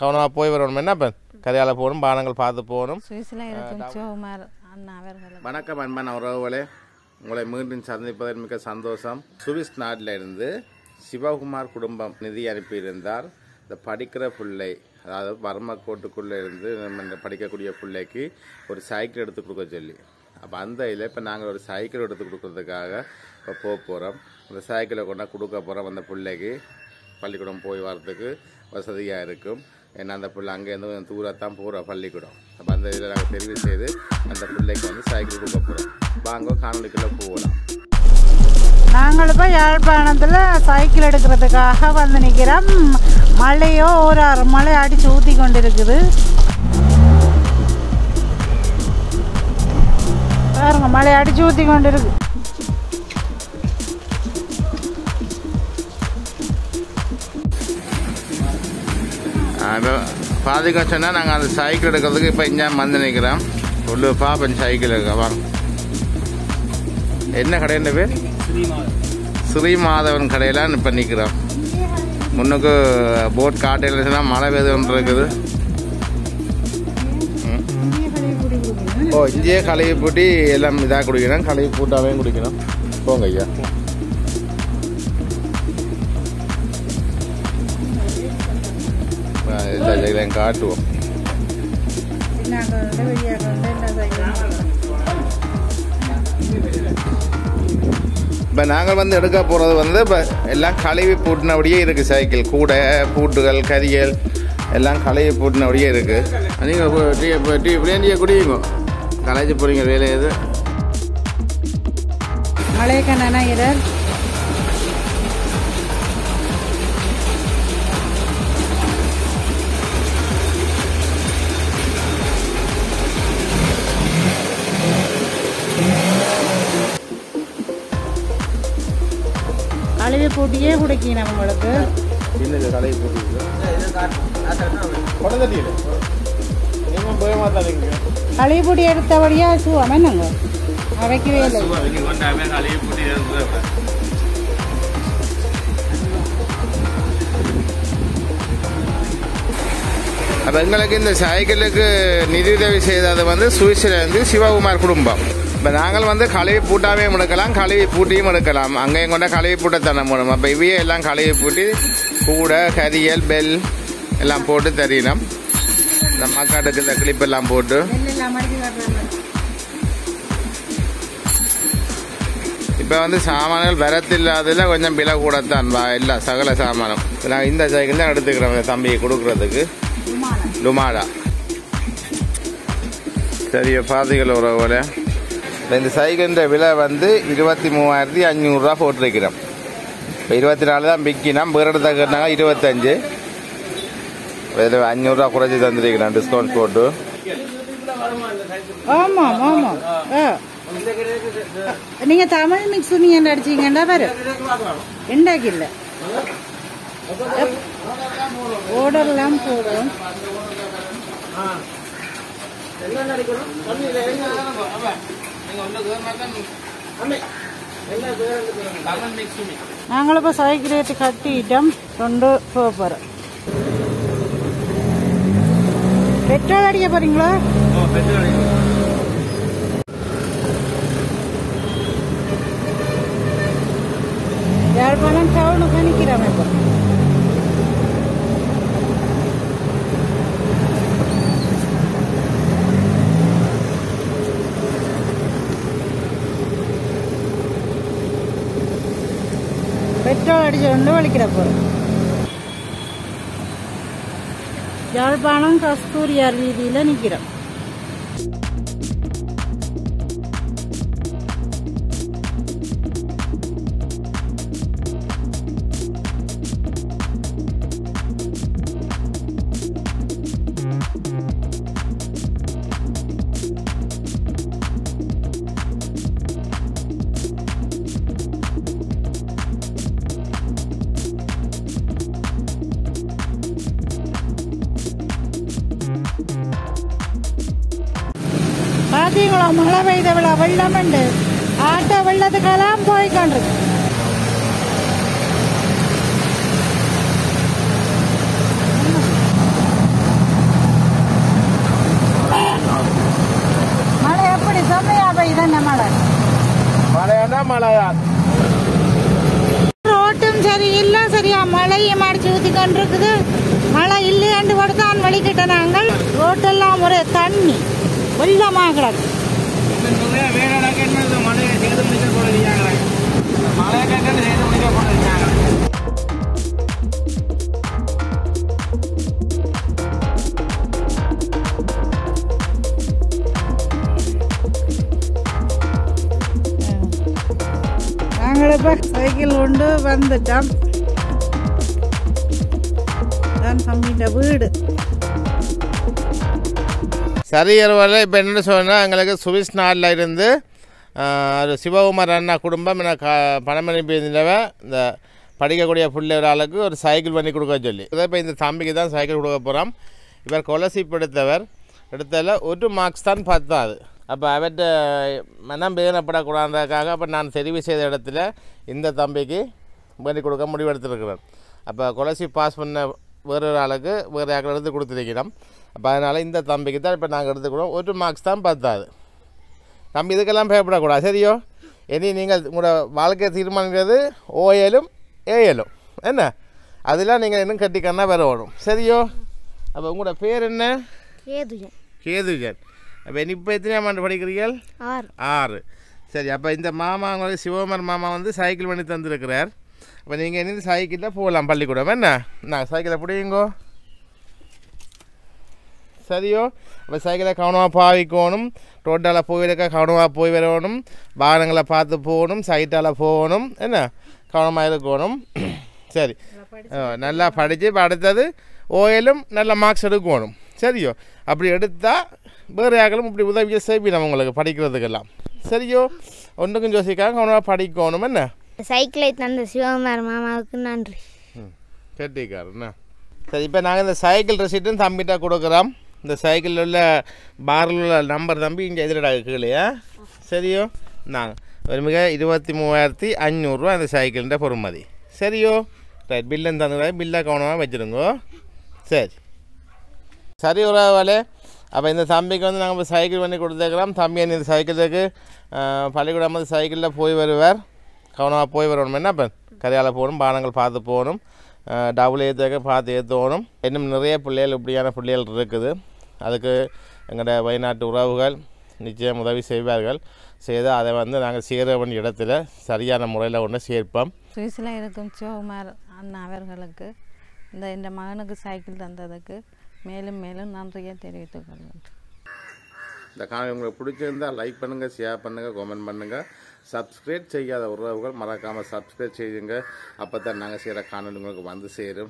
கவனமாக போய் வரணும். என்ன இப்போ கரையால் போகணும், பானங்கள் பார்த்து போகணும். வணக்கம் அன்பான உறவுகளே, உங்களை மீண்டும் சந்திப்பதில் மிக சந்தோஷம். சுவிஸ் நாட்டில் இருந்து சிவகுமார் குடும்பம் நிதி அனுப்பியிருந்தார். இந்த படிக்கிற பிள்ளை, அதாவது வர்மக்கோட்டுக்குள்ளே இருந்து நம்ம படிக்கக்கூடிய பிள்ளைக்கு ஒரு சைக்கிள் எடுத்து கொடுக்க சொல்லி, அப்போ அந்த இதில் இப்போ நாங்கள் ஒரு சைக்கிள் எடுத்து கொடுக்கறதுக்காக இப்போ போக போகிறோம். அந்த சைக்கிளை கொண்டா கொடுக்க போகிறோம். அந்த பிள்ளைக்கு பள்ளிக்கூடம் போய் வர்றதுக்கு வசதியாக இருக்கும். ஏன்னா அந்த பிள்ளை அங்கேருந்து கொஞ்சம் தூரத்தான் போகிற பள்ளிக்கூடம். அப்போ அந்த இதில் நாங்கள் தெரிவு செய்து அந்த பிள்ளைக்கு வந்து சைக்கிள் கொடுக்க போகிறோம். வாங்க காணொலிக்குள்ளே போகலாம். நாங்கள் இப்போ யாழ்ப்பாணத்தில் சைக்கிள் எடுக்கிறதுக்காக வந்து நிற்கிறோம். மழையோ ஒரு மழை அடித்து ஊற்றி கொண்டு இருக்குது. பாருங்க, மழை அடித்து ஊற்றி கொண்டு இருக்கு. பாதிக்க சொன்னால் நாங்கள் அந்த சைக்கிள் எடுக்கிறதுக்கு இப்போ இங்கே வந்து நிற்கிறோம். உள்ளு பாப்பன் சைக்கிள் இருக்க வாங்க. என்ன கடைன்ற பேர்? ஸ்ரீமாதவன் கடையில் இப்போ நிற்கிறோம். முன்னுக்கு போட் காட்டையில் சொன்னால் மழை பெய்து ஒன்று இருக்குது. ஓ, இங்கேயே களையை பூட்டி எல்லாம் இதாக குடிக்கணும். களையை பூட்டாவே குடிக்கணும். போங்க ஐயா. இதெல்லாம் காட்டுவோம். இப்போ நாங்கள் வந்து எடுக்க போகிறது வந்து இப்போ எல்லாம் கழுவி பூட்டினபடியே இருக்குது. சைக்கிள் கூட பூட்டுகள் கரியல் எல்லாம் கழுவி பூட்டினபடியே இருக்குது. நீங்கள் டீ பிளேண்டியை குடியுங்க. கலைச்சி போகிறீங்க வேலை எது? மழைக்கு நினைக்கிறேன். கழுவி பூட்டியே குடிக்கணும் நம்மளுக்கு. கழுவி பூட்டி கழுவி பூட்டி எடுத்தபடியா சுவாம என்னங்க அவைக்கவே இல்லை. அப்போ எங்களுக்கு இந்த சைக்கிளுக்கு நிதியுதவி செய்தது வந்து சுவிஸ்லேருந்து சிவகுமார் குடும்பம். இப்போ நாங்கள் வந்து கழுவி பூட்டாவே எடுக்கலாம், கழுவி பூட்டியும் எடுக்கலாம். அங்கேயும் கொண்ட கழுவி பூட்டத்தனை போகணும். அப்போ இவையே எல்லாம் கழுவி பூட்டி கூட கரியல் பெல் எல்லாம் போட்டு தரணும். இந்த மக்காட்டுக்கு இந்த கிளிப் எல்லாம் போட்டு இப்போ வந்து சாமான்கள் வரத்தில்லாததில் கொஞ்சம் விலை கூடத்தான் எல்லாம் சகல சாமானம். நாங்கள் இந்த சைக்கிள் தான் எடுத்துக்கிறோம் தம்பியை கொடுக்குறதுக்கு. லுமாடா சரிய பாதிகள் உறவுல. இந்த சைக்கிள் விலை வந்து 23,500 போட்டிருக்கிறோம். இப்போ 24 தான் விற்கினோம். வேறு இடத்த கேட்டாங்க 25. இதில் 500 குறைச்சி தந்துருக்கிறேன் டிஸ்கவுண்ட் போட்டு. ஆமாம் ஆமாம். நீங்கள் தமிழ் மிக்ஸ் நீங்கள் அடிச்சிங்கன்னா வரும். ரெண்டாக்கு இல்லை ஓடர்லாம் போடும். நாங்களும் இப்போ சைக்கிள் ரேட்டு கட்டிட்டோம். 2 போகிறோம். பெட்ரோல் அடிக்க போறீங்களா? யாழ்ப்பாணம் டவுனுக்கு நிற்கிறோம். இப்போ பெட்ரோல் அடிச்சு கொண்டு வலிக்கிற போகிறோம். யாழ்ப்பாணம் கஸ்தூரியார் வீதியில் நிற்கிறோம். பார்த்தீங்களா, மழை பெய்த விழா வெள்ளம் உண்டு. ஆட்டோ வெள்ளத்துக்கெல்லாம் போய்கொண்டிருக்கு. மழையாண்டா மழைதான். ரோட்டும் சரி இல்லை, சரியா மழையும் அடிச்சு ஊற்றி கொண்டிருக்குது. மழை இல்லையாண்டு கூட தான் வலிக்கிட்ட நாங்கள். ரோட்டெல்லாம் ஒரே தண்ணி வெள்ளமாக கிடக்கு. நாங்கள் இப்போ சைக்கிள் கொண்டு வந்துட்டோம். தான் தம்பிட்ட வீடு. சரி இரவில் இப்போ என்ன சொன்னால் எங்களுக்கு சுவிஸ் நாட்டில் இருந்து ஒரு சிவகுமார் அண்ணா குடும்பம் எனக்கு பணம் அனுப்பியிருந்தவ இந்த படிக்கக்கூடிய பிள்ளை ஒரு ஆளுக்கு ஒரு சைக்கிள் பண்ணி கொடுக்க சொல்லி இப்போ இந்த தம்பிக்கு தான் சைக்கிள் கொடுக்க போகிறோம். இவர் ஸ்காலர்ஷிப் எடுத்ததில் ஒரு மார்க்ஸ் தான் 10. அப்போ அவர்கிட்ட மனம் வேதனைப்படக்கூடாதுக்காக அப்போ நான் தெரிவு செய்த இடத்துல இந்த தம்பிக்கு பண்ணி கொடுக்க முடிவெடுத்துருக்கிறேன். அப்போ ஸ்காலர்ஷிப் பாஸ் பண்ண வேறு ஒரு ஆளுக்கு வேறு யாருக்கு எடுத்து கொடுத்துருக்கிறோம். அப்போ அதனால் இந்த தம்பிக்கு தான் இப்போ நாங்கள் எடுத்துக்கிறோம். ஒரு மார்க்ஸ் தான் 10. தம்பி இதுக்கெல்லாம் பயப்படக்கூடாது, சரியோ? இனி நீங்கள் உங்களோட வாழ்க்கையை தீர்மானிக்கிறது ஓஏலும் ஏஎலும் என்ன, அதெல்லாம் நீங்கள் இன்னும் கட்டிக்கன்னா வரணும், சரியோ? அப்போ உங்களோட பேர் என்ன? கேதுஜன். அப்போ இப்போ எத்தனையாம் ஆண்டு படிக்கிறீர்கள்? 6. சரி. அப்போ இந்த மாமா உங்களுக்கு சிவகுமார் மாமா வந்து சைக்கிள் பண்ணி தந்துருக்கிறார். அப்போ நீங்கள் இனி சைக்கிளில் போகலாம் பள்ளிக்கூடம் என்ன. நான் சைக்கிளை பிடிங்கோ, சரியோ? அப்போ சைக்கிளை கவனமாக பாவிக்கணும், ரோட்டால் போயிருக்க கவனமாக போய் வரணும், வாகனங்களை பார்த்து போகணும், சைட்டால் போகணும் என்ன, கவனமாக இருக்கணும். சரி, நல்லா படித்து இப்போ அடுத்தது ஓஎலும் நல்ல மார்க்ஸ் எடுக்கணும், சரியோ? அப்படி எடுத்தால் வேறு யாரும் இப்படி உதவியை செய்யணும் உங்களுக்கு படிக்கிறதுக்கெல்லாம், சரியோ? ஒன்றுக்கும் யோசிக்காக கவனமாக படிக்கணும் என்ன. சைக்கிளை தந்த சிவகுமார் மாமாவுக்கு நன்றி. கேட்டிக்காருண்ணா. சரி, இப்போ நாங்கள் இந்த சைக்கிள் ரெசிப்ட்டும் தம்பிட்டா கொடுக்குறோம். இந்த சைக்கிளில் உள்ள பாரில் உள்ள நம்பர் தம்பி இங்கே எதிரடா கீழே, சரியோ? நாங்கள் ஒரு மிக 23,500 ரூபா அந்த சைக்கிள்ன்ற பொறுமதி, சரியோ? ரைட். பில்லும் தந்துடுறாங்க, பில்லை கவனமாக வச்சுருங்கோ. சரி சரி உறவாலே. அப்போ இந்த தம்பிக்கு வந்து நாங்கள் இப்போ சைக்கிள் பண்ணி கொடுத்துருக்கிறோம். தம்பி இந்த சைக்கிளுக்கு பள்ளிக்கூடம் வந்து சைக்கிளில் போய் வருவார், கவனமாக போய் வரணும் என்ன. இப்போ கரையால் போகணும், பானங்கள் பார்த்து போகணும், டபுள் ஏற்ற பார்த்து ஏற்றணும். இன்னும் நிறைய பிள்ளைகள் இப்படியான பிள்ளைகள் இருக்குது. அதுக்கு எங்களோட வயநாட்டு உறவுகள் நிச்சயம் உதவி செய்வார்கள். செய்து அதை வந்து நாங்கள் சேர வேண்டிய இடத்துல சரியான முறையில் ஒன்று சேர்ப்போம். சுவிஸில் இருக்கும் சிவகுமார் அண்ணா அவர்களுக்கு இந்த மகனுக்கு சைக்கிள் தந்ததுக்கு மேலும் மேலும் நன்றியை தெரிவித்துக் கொள்கிறேன். இந்த காணொலி உங்களுக்கு பிடிச்சிருந்தால் லைக் பண்ணுங்கள், ஷேர் பண்ணுங்கள், கமெண்ட் பண்ணுங்கள். சப்ஸ்கிரைப் செய்யாத உறவுகள் மறக்காமல் சப்ஸ்கிரைப் செய்யுங்க. அப்போ தான் நாங்கள் செய்கிற காணொலி உங்களுக்கு வந்து சேரும்.